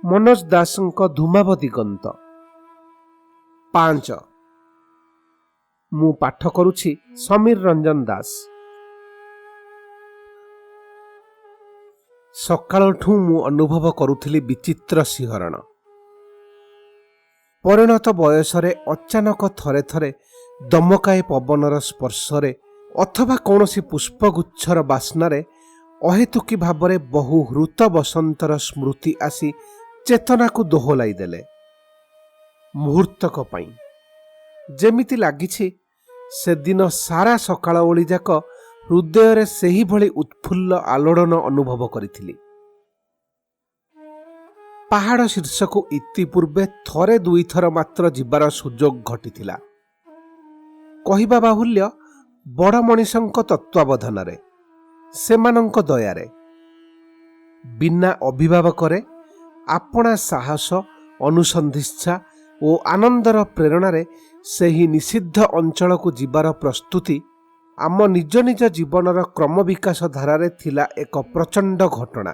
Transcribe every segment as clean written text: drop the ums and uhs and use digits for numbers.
मनोज दासଙ୍କ ଧୂମାବ ଦିଗନ୍ତ 5। ମୁଁ ପାଠ କରୁଛି ସମୀର ରଞ୍ଜନ ଦାସ। ସକାଳଠୁ ମୁଁ ଅନୁଭବ କରୁଥିଲି ବିଚିତ୍ର ଶିହରଣ। ପରିଣତ ବୟସରେ ଅଚାନକ ଥରେ ଥରେ ଦମକାଏ ପବନର ସ୍ପର୍ଶରେ ଅଥବା କୌଣସି ପୁଷ୍ପଗୁଚ୍ଛର ବାସ୍ନାରେ ଅହେତୁକୀ ଭାବରେ ବହୁ ହୃତ ବସନ୍ତର ସ୍ମୃତି ଆସି ଚେତନାକୁ ଦୋହଲାଇ ଦେଲେ। ମୁହୂର୍ତ୍ତକ ପାଇଁ ଯେମିତି ଲାଗିଛି ସେଦିନ ସାରା ସକାଳ ଓଳି ଯାକ ହୃଦୟରେ ସେହିଭଳି ଉତ୍ଫୁଲ୍ଲ ଆଲୋଡ଼ନ ଅନୁଭବ କରିଥିଲି। ପାହାଡ଼ ଶୀର୍ଷକୁ ଇତିପୂର୍ବେ ଥରେ ଦୁଇଥର ମାତ୍ର ଯିବାର ସୁଯୋଗ ଘଟିଥିଲା। କହିବା ବାହୁଲ୍ୟ, ବଡ଼ ମଣିଷଙ୍କ ତତ୍ତ୍ୱାବଧାନରେ, ସେମାନଙ୍କ ଦୟାରେ, ବିନା ଅଭିଭାବକରେ, ଆପଣା ସାହସ, ଅନୁସନ୍ଧିତ୍ସା ଓ ଆନନ୍ଦର ପ୍ରେରଣାରେ ସେହି ନିଷିଦ୍ଧ ଅଞ୍ଚଳକୁ ଯିବାର ପ୍ରସ୍ତୁତି ଆମ ନିଜ ନିଜ ଜୀବନର କ୍ରମବିକାଶ ଧାରାରେ ଥିଲା ଏକ ପ୍ରଚଣ୍ଡ ଘଟଣା।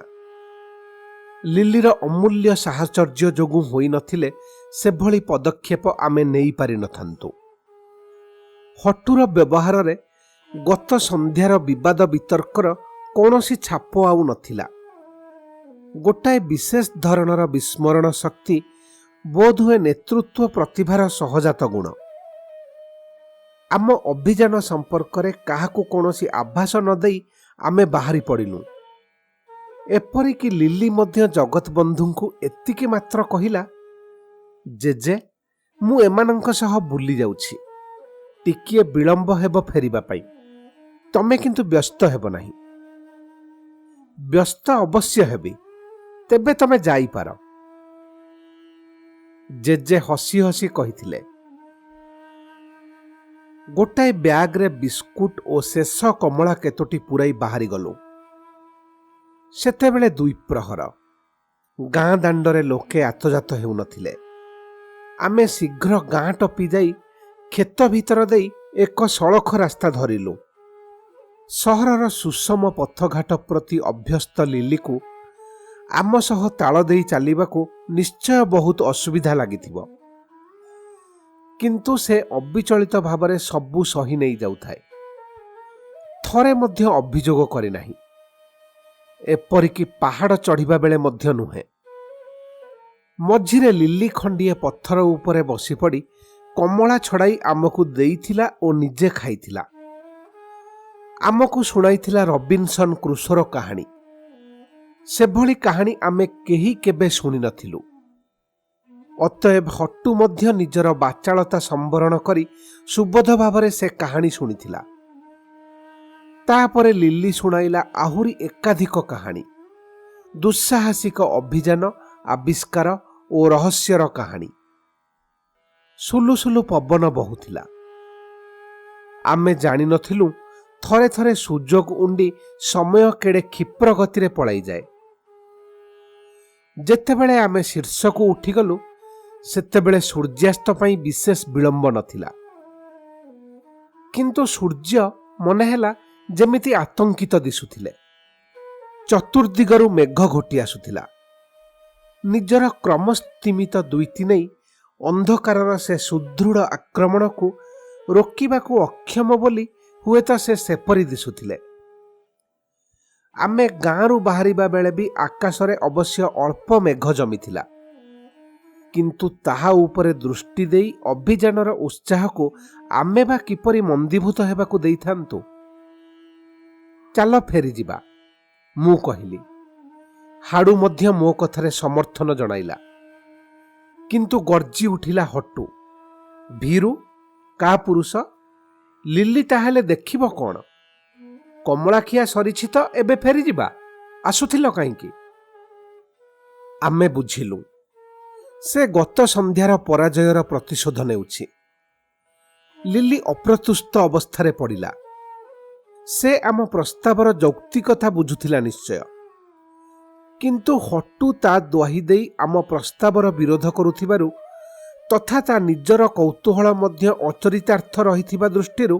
ଲିଲିର ଅମୂଲ୍ୟ ସାହଚର୍ଯ୍ୟ ଯୋଗୁଁ ହୋଇନଥିଲେ ସେଭଳି ପଦକ୍ଷେପ ଆମେ ନେଇପାରିନଥାନ୍ତୁ। ହଟୁର ବ୍ୟବହାରରେ ଗତ ସନ୍ଧ୍ୟାର ବିବାଦ ବିତର୍କର କୌଣସି ଛାପ ଆଉ ନଥିଲା। ଗୋଟାଏ ବିଶେଷ ଧରଣର ବିସ୍ମରଣ ଶକ୍ତି, ବୋଧହୁଏ ନେତୃତ୍ୱ ପ୍ରତିଭାର ସହଜାତ ଗୁଣ। ଆମ ଅଭିଯାନ ସମ୍ପର୍କରେ କାହାକୁ କୌଣସି ଆଭାସ ନ ଦେଇ ଆମେ ବାହାରି ପଡ଼ିଲୁ। ଏପରିକି ଲିଲି ମଧ୍ୟ ଜଗତବନ୍ଧୁଙ୍କୁ ଏତିକି ମାତ୍ର କହିଲା, ଜେଜେ, ମୁଁ ଏମାନଙ୍କ ସହ ବୁଲି ଯାଉଛି, ଟିକିଏ ବିଳମ୍ବ ହେବ ଫେରିବା ପାଇଁ, ତମେ କିନ୍ତୁ ବ୍ୟସ୍ତ ହେବ ନାହିଁ। ବ୍ୟସ୍ତ ଅବଶ୍ୟ ହେବି, ତେବେ ତମେ ଯାଇପାର, ଜେଜେ ହସି ହସି କହିଥିଲେ। ଗୋଟାଏ ବ୍ୟାଗରେ ବିସ୍କୁଟ ଓ ଶେଷ କମଳା କେତୋଟି ପୂରାଇ ବାହାରିଗଲୁ। ସେତେବେଳେ 2 ପ୍ରହର। ଗାଁ ଦାଣ୍ଡରେ ଲୋକେ ଆତଯାତ ହେଉନଥିଲେ। ଆମେ ଶୀଘ୍ର ଗାଁ ଟପି ଯାଇ କ୍ଷେତ ଭିତର ଦେଇ ଏକ ସଳଖ ରାସ୍ତା ଧରିଲୁ। ସହରର ସୁଷମ ପଥଘାଟ ପ୍ରତି ଅଭ୍ୟସ୍ତ ଲିଲିକୁ ଆମ ସହ ତାଳ ଦେଇ ଚାଲିବାକୁ ନିଶ୍ଚୟ ବହୁତ ଅସୁବିଧା ଲାଗିଥିବ। କିନ୍ତୁ ସେ ଅବିଚଳିତ ଭାବରେ ସବୁ ସହି ନେଇ ଯାଉଥାଏ। ଥରେ ମଧ୍ୟ ଅଭିଯୋଗ କରିନାହିଁ। ଏପରିକି ପାହାଡ଼ ଚଢ଼ିବା ବେଳେ ମଧ୍ୟ ନୁହେଁ। ମଝିରେ ଲିଲି ଖଣ୍ଡିଏ ପଥର ଉପରେ ବସିପଡ଼ି କମଳା ଛଡ଼ାଇ ଆମକୁ ଦେଇଥିଲା ଓ ନିଜେ ଖାଇଥିଲା। ଆମକୁ ଶୁଣାଇଥିଲା ରବିନସନ କ୍ରୁସୋର କାହାଣୀ। ସେଭଳି କାହାଣୀ ଆମେ କେହି କେବେ ଶୁଣିନଥିଲୁ। ଅତଏବ ହଟୁ ମଧ୍ୟ ନିଜର ବାଚାଳତା ସମ୍ବରଣ କରି ସୁବୋଧ ଭାବରେ ସେ କାହାଣୀ ଶୁଣିଥିଲା। ତାପରେ ଲିଲି ଶୁଣାଇଲା ଆହୁରି ଏକାଧିକ କାହାଣୀ, ଦୁଃସାହସିକ ଅଭିଯାନ, ଆବିଷ୍କାର ଓ ରହସ୍ୟର କାହାଣୀ। ସୁଲୁସୁଲୁ ପବନ ବହୁଥିଲା। ଆମେ ଜାଣିନଥିଲୁ ଥରେ ଥରେ ସୁଯୋଗ ଉଣ୍ଡି ସମୟ କେଡ଼େ କ୍ଷିପ୍ର ଗତିରେ ପଳାଇଯାଏ। ଯେତେବେଳେ ଆମେ ଶୀର୍ଷକୁ ଉଠିଗଲୁ ସେତେବେଳେ ସୂର୍ଯ୍ୟାସ୍ତ ପାଇଁ ବିଶେଷ ବିଳମ୍ବ ନଥିଲା। କିନ୍ତୁ ସୂର୍ଯ୍ୟ ମନେ ହେଲା ଯେମିତି ଆତଙ୍କିତ ଦିଶୁଥିଲେ। ଚତୁର୍ଦିଗରୁ ମେଘ ଘୋଟି ଆସୁଥିଲା। ନିଜର କ୍ରମସ୍ତିମିତ ଦୁଇତି ନେଇ ଅନ୍ଧକାରର ସେ ସୁଦୃଢ଼ ଆକ୍ରମଣକୁ ରୋକିବାକୁ ଅକ୍ଷମ ବୋଲି ହୁଏତ ସେ ସେପରି ଦିଶୁଥିଲେ। ଆମେ ଗାଁରୁ ବାହାରିବା ବେଳେ ବି ଆକାଶରେ ଅବଶ୍ୟ ଅଳ୍ପ ମେଘ ଜମିଥିଲା। କିନ୍ତୁ ତାହା ଉପରେ ଦୃଷ୍ଟି ଦେଇ ଅଭିଯାନର ଉତ୍ସାହକୁ ଆମେ ବା କିପରି ମନ୍ଦୀଭୂତ ହେବାକୁ ଦେଇଥାନ୍ତୁ। ଚାଲ ଫେରିଯିବା, ମୁଁ କହିଲି। ହାଡ଼ୁ ମଧ୍ୟ ମୋ କଥାରେ ସମର୍ଥନ ଜଣାଇଲା। କିନ୍ତୁ ଗର୍ଜି ଉଠିଲା ହଟୁ, ଭୀରୁ, କା ପୁରୁଷ, ଲିଲି ତାହେଲେ ଦେଖିବ କ'ଣ? କମଳାଖିଆ ସରିଛି ତ ଏବେ ଫେରିଯିବା, ଆସୁଥିଲ କାହିଁକି? ଆମେ ବୁଝିଲୁ ସେ ଗତ ସନ୍ଧ୍ୟାର ପରାଜୟର ପ୍ରତିଶୋଧ ନେଉଛି। ଲିଲି ଅପ୍ରତୁସ୍ଥ ଅବସ୍ଥାରେ ପଡ଼ିଲା। ସେ ଆମ ପ୍ରସ୍ତାବର ଯୌକ୍ତିକତା ବୁଝୁଥିଲା ନିଶ୍ଚୟ। କିନ୍ତୁ ହଟୁ ତା ଦ୍ୱାହି ଦେଇ ଆମ ପ୍ରସ୍ତାବର ବିରୋଧ କରୁଥିବାରୁ ତଥା ତା ନିଜର କୌତୂହଳ ମଧ୍ୟ ଅଚରିତାର୍ଥ ରହିଥିବା ଦୃଷ୍ଟିରୁ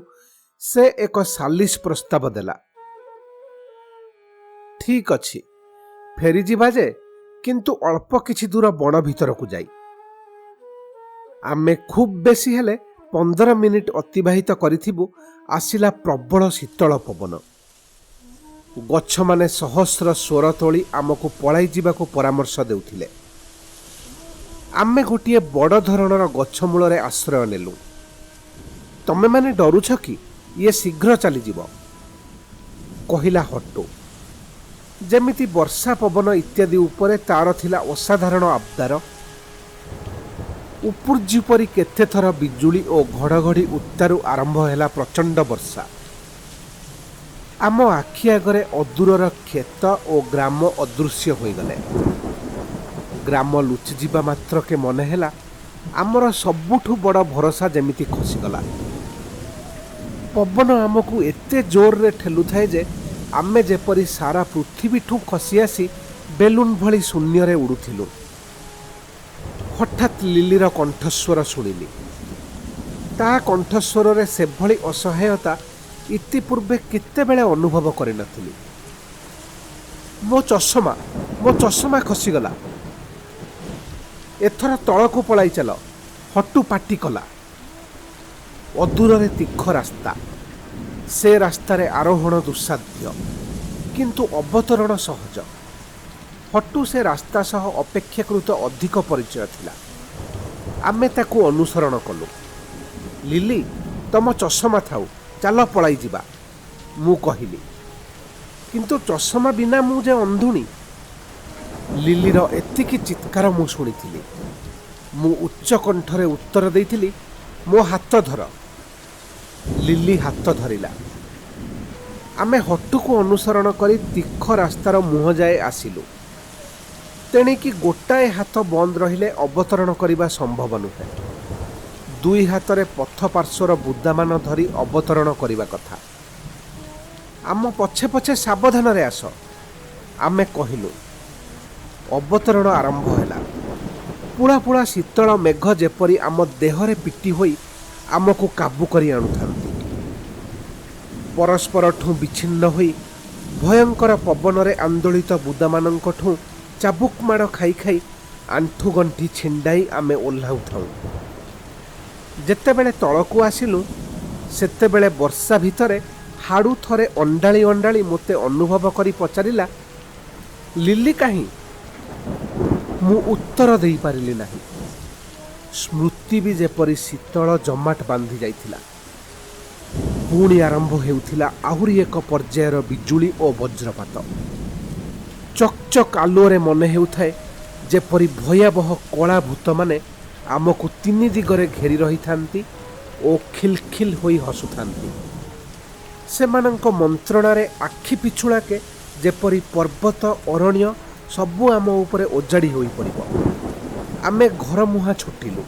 ସେ ଏକ ସାଲିସ ପ୍ରସ୍ତାବ ଦେଲା। ଠିକ୍ ଅଛି, ଫେରିଯିବା ଯେ, କିନ୍ତୁ ଅଳ୍ପ କିଛି ଦୂର ବଣ ଭିତରକୁ ଯାଇ। ଆମେ ଖୁବ୍ ବେଶୀ ହେଲେ 15 ମିନିଟ୍ ଅତିବାହିତ କରିଥିବୁ। ଆସିଲା ପ୍ରବଳ ଶୀତଳ ପବନ। ଗଛମାନେ ସହସ୍ର ସ୍ୱର ତୋଳି ଆମକୁ ପଳାଇ ଯିବାକୁ ପରାମର୍ଶ ଦେଉଥିଲେ। ଆମେ ଗୋଟିଏ ବଡ଼ ଧରଣର ଗଛ ମୂଳରେ ଆଶ୍ରୟ ନେଲୁ। ତମେମାନେ ଡରୁଛ କି? ଇଏ ଶୀଘ୍ର ଚାଲିଯିବ, କହିଲା ହଟୁ। ଯେମିତି ବର୍ଷା ପବନ ଇତ୍ୟାଦି ଉପରେ ତାର ଥିଲା ଅସାଧାରଣ ଆବଦାର। ଉପୂର୍ଯ୍ୟୁ ପରି କେତେଥର ବିଜୁଳି ଓ ଘଡ଼ଘଡ଼ି ଉତ୍ତାରୁ ଆରମ୍ଭ ହେଲା ପ୍ରଚଣ୍ଡ ବର୍ଷା। ଆମ ଆଖି ଆଗରେ ଅଦୂରର କ୍ଷେତ ଓ ଗ୍ରାମ ଅଦୃଶ୍ୟ ହୋଇଗଲେ। ଗ୍ରାମ ଲୁଚିଯିବା ମାତ୍ରକେ ମନେ ହେଲା ଆମର ସବୁଠୁ ବଡ଼ ଭରସା ଯେମିତି ଖସିଗଲା। ପବନ ଆମକୁ ଏତେ ଜୋରରେ ଠେଲୁଥାଏ ଯେ ଆମେ ଯେପରି ସାରା ପୃଥିବୀଠୁ ଖସି ଆସି ବେଲୁନ ଭଳି ଶୂନ୍ୟରେ ଉଡ଼ୁଥିଲୁ। ହଠାତ୍ ଲିଲିର କଣ୍ଠସ୍ୱର ଶୁଣିଲି। ତା କଣ୍ଠସ୍ୱରରେ ସେଭଳି ଅସହାୟତା ଇତିପୂର୍ବେ କେତେବେଳେ ଅନୁଭବ କରିନଥିଲି। ମୋ ଚଷମା ଖସିଗଲା। ଏଥର ତଳକୁ ପଳାଇ ଚାଲ, ହଟୁ ପାଟି କଲା। ଅଦୂରରେ ତୀଖ ରାସ୍ତା। ସେ ରାସ୍ତାରେ ଆରୋହଣ ଦୁଃସାଧ୍ୟ, କିନ୍ତୁ ଅବତରଣ ସହଜ। ହଟୁ ସେ ରାସ୍ତା ସହ ଅପେକ୍ଷାକୃତ ଅଧିକ ପରିଚୟ ଥିଲା। ଆମେ ତାକୁ ଅନୁସରଣ କଲୁ। ଲିଲି, ତମ ଚଷମା ଥାଉ, ଚାଲ ପଳାଇ ଯିବା, ମୁଁ କହିଲି। କିନ୍ତୁ ଚଷମା ବିନା ମୁଁ ଯେ ଅନ୍ଧୁଣୀ। ଲିଲିର ଏତିକି ଚିତ୍କାର ମୁଁ ଶୁଣିଥିଲି। ମୁଁ ଉଚ୍ଚ କଣ୍ଠରେ ଉତ୍ତର ଦେଇଥିଲି, ମୋ ହାତ ଧର। ଲିଲି ହାତ ଧରିଲା। ଆମେ ହଟୁକୁ ଅନୁସରଣ କରି ତୀଖ ରାସ୍ତାର ମୁହଁ ଯାଏ ଆସିଲୁ। ତେଣିକି ଗୋଟାଏ ହାତ ବନ୍ଦ ରହିଲେ ଅବତରଣ କରିବା ସମ୍ଭବ ନୁହେଁ। 2 ହାତରେ ପଥ ପାର୍ଶ୍ୱର ବୁଦାମାନ ଧରି ଅବତରଣ କରିବା କଥା। ଆମ ପଛେ ପଛେ ସାବଧାନରେ ଆସ, ଆମେ କହିଲୁ। ଅବତରଣ ଆରମ୍ଭ ହେଲା। ପୁଳା ପୁଳା ଶୀତଳ ମେଘ ଯେପରି ଆମ ଦେହରେ ପିଟି ହୋଇ ଆମକୁ କାବୁ କରି ଆଣୁଥାନ୍ତି। ପରସ୍ପରଠୁ ବିଚ୍ଛିନ୍ନ ହୋଇ ଭୟଙ୍କର ପବନରେ ଆନ୍ଦୋଳିତ ବୁଦାମାନଙ୍କଠୁ ଚାବୁକ ମାଡ଼ ଖାଇ ଖାଇ ଆଣ୍ଠୁଗଣ୍ଠି ଛିଣ୍ଡାଇ ଆମେ ଓହ୍ଲାଉଥାଉ। ଯେତେବେଳେ ତଳକୁ ଆସିଲୁ, ସେତେବେଳେ ବର୍ଷା ଭିତରେ ହାଡ଼ୁ ଥରେ ଅଣ୍ଡାଳି ଅଣ୍ଡାଳି ମୋତେ ଅନୁଭବ କରି ପଚାରିଲା, ଲିଲି କାହିଁ? ମୁଁ ଉତ୍ତର ଦେଇପାରିଲି ନାହିଁ। ସ୍ମୃତି ବି ଯେପରି ଶୀତଳ ଜମାଟ ବାନ୍ଧି ଯାଇଥିଲା। ପୁଣି ଆରମ୍ଭ ହେଉଥିଲା ଆହୁରି ଏକ ପର୍ଯ୍ୟାୟର ବିଜୁଳି ଓ ବଜ୍ରପାତ। ଚକ୍ ଚକ୍ ଆଲୁଅରେ ମନେ ହେଉଥାଏ ଯେପରି ଭୟାବହ କଳା ଭୂତମାନେ ଆମକୁ 3 ଦିଗରେ ଘେରି ରହିଥାନ୍ତି ଓ ଖିଲଖିଲ ହୋଇ ହସୁଥାନ୍ତି। ସେମାନଙ୍କ ମନ୍ତ୍ରଣାରେ ଆଖି ପିଛୁଳାକେ ଯେପରି ପର୍ବତ ଅରଣ୍ୟ ସବୁ ଆମ ଉପରେ ଓଜାଡ଼ି ହୋଇପଡ଼ିବ। ଆମେ ଘର ମୁହାଁ ଛୁଟିଲୁ।